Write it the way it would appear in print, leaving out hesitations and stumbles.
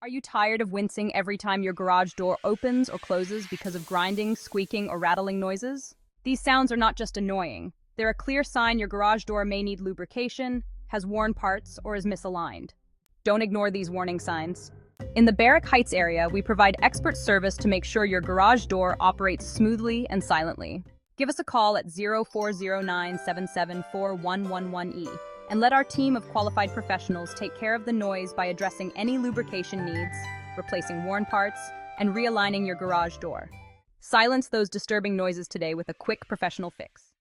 Are you tired of wincing every time your garage door opens or closes because of grinding, squeaking, or rattling noises? These sounds are not just annoying. They're a clear sign your garage door may need lubrication, has worn parts, or is misaligned. Don't ignore these warning signs. In the Barrack Heights area, we provide expert service to make sure your garage door operates smoothly and silently. Give us a call at 0409-774-111E and let our team of qualified professionals take care of the noise by addressing any lubrication needs, replacing worn parts, and realigning your garage door. Silence those disturbing noises today with a quick professional fix.